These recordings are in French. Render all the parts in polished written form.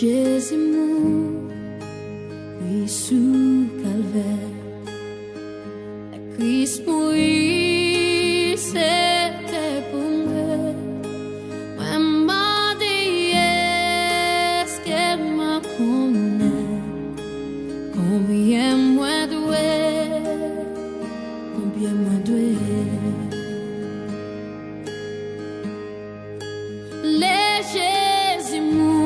Jésus mourit sous calvaire. Christ mourit, c'était pour moi. Moi m'a dit, est-ce qu'elle m'a connaît? Combien moi doué, combien moi doué. Les Jésus mourit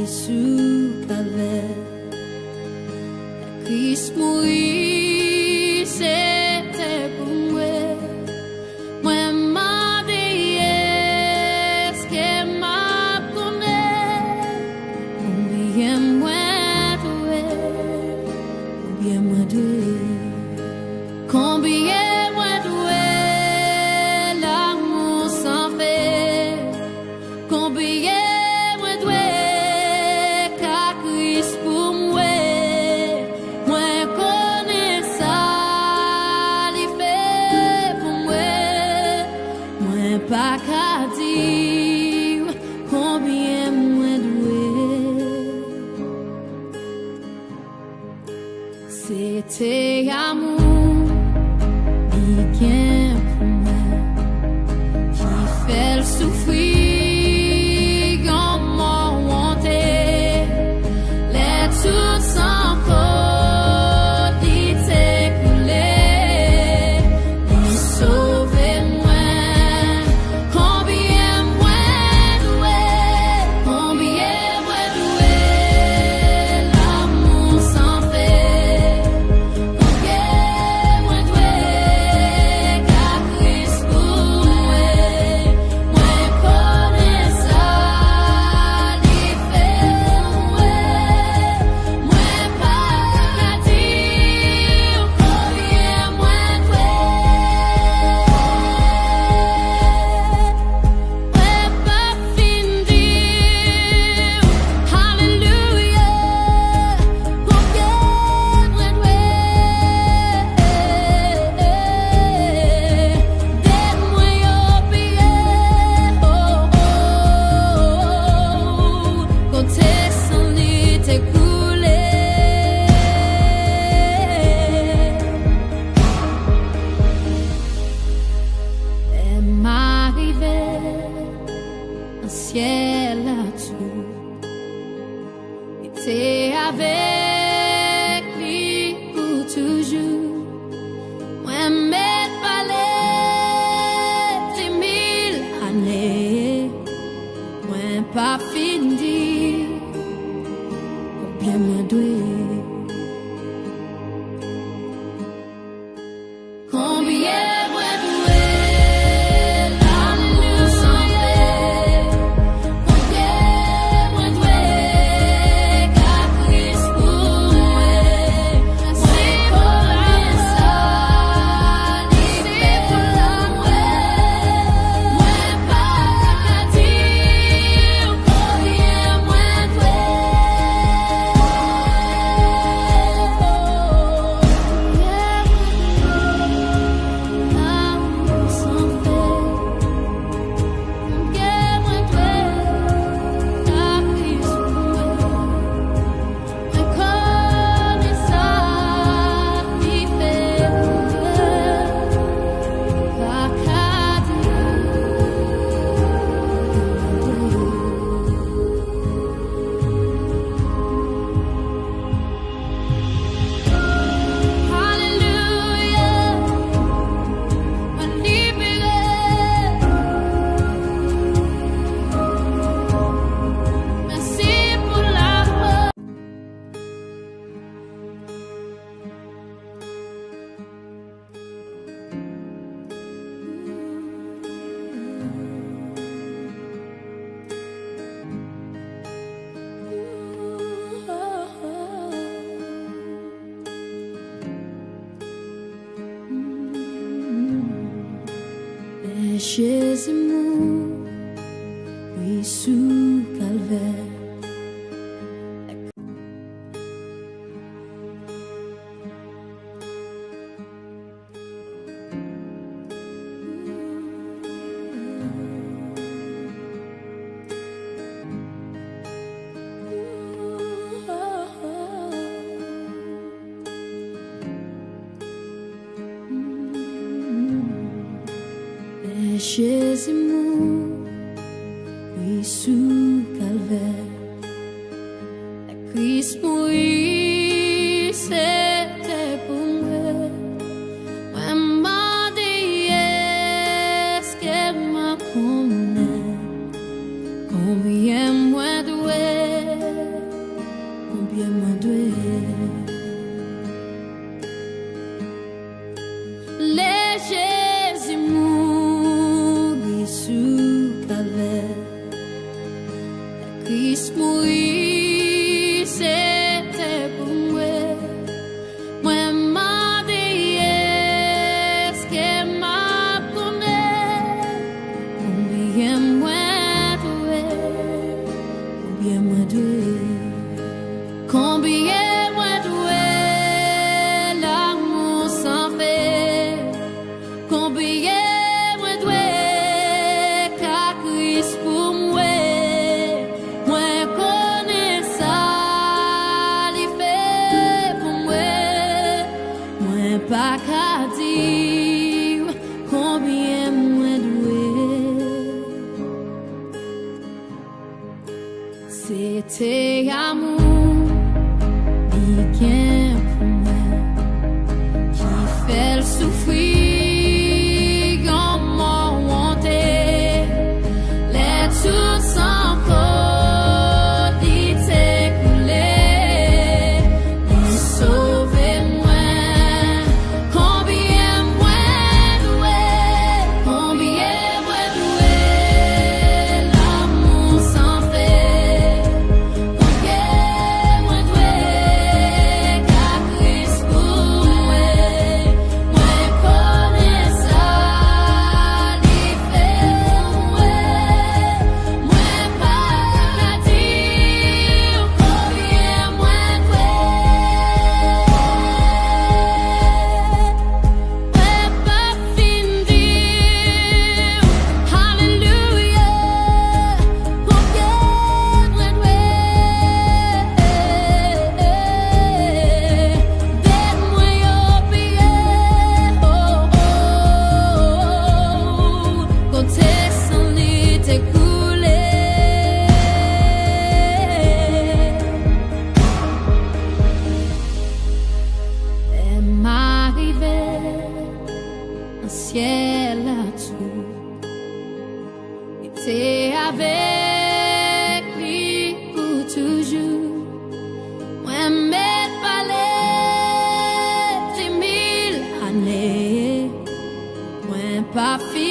sous calvaire. Christ mourit, c'était pour moi. Moi m'a dit, est-ce qu'elle m'a connaît? Combien moi doué, combien moi doué, combien moi doué, l'amour sans fait. Combien moi doué, car Christ pour moi. Moi connais ça, il fait pour moi. Moi pas qu'à dire combien moi doué. C'était amour, il vient pour moi, qui fait le souffrir. Tout sans faute, il s'est coulé, il sauve moi. Combien moi doué, l'amour sans fait. Combien moi doué, car Christ pour moi. Moi connais ça, il fait moi. Ciel là-dessous, était avec lui pour toujours. Moi, m'ai parlé 10 000 années, moi, pas fini, combien moi doué. Combien moi doué, l'amour sans fait. Combien moi doué, car Christ pour moi. C'est pour ça, c'est pour moi. Moi pas qu'à dire combien moi doué. L'amour sans fait. Combien moi doué, car Christ pour moi. Moi connais ça, il fait pour moi. Pas qu'à dire. Alléluia, me libérer. Merci pour l'amour. Mais Jésus mourit sous calvaire. Jésus mourit sous calvaire. La Christ mourit, c'était pour moi. Moi, m'a dit, est-ce qu'elle m'a connaît? Combien moi doué, combien moi doué. Les Jésus mourit sous calvaire. La Christ mourit, c'était pour moi. Moi, m'a dit, est-ce qu'elle m'a connaît? Combien moi doué, combien moi doué. Combien moi doué, l'amour sans fait. Combien moi doué, car Christ pour moi. Moi connais ça, il fait pour moi. Moi pas qu'à dire combien moi doué. C'était amour, il vient pour moi, qui fait le souffrir, en m'en honter, les tout sans code, il s'est coulé, il sauve moi. Combien moi doué, combien moi doué, l'amour sans fait. Combien moi doué, car Christ pour moi. Moi connais ça, il fait pour moi. Moi pas qu'à dire combien moi doué. Moi pas fin dire Hallelujah. Combien moi doué. Donne-moi yo prier, oh oh. Côté sans lit écoulé. Elle m'arrivait un ciel là-dessous. Était avec lui pour toujours. Moi, mes palais, 10 000 années. Moi, pas fini.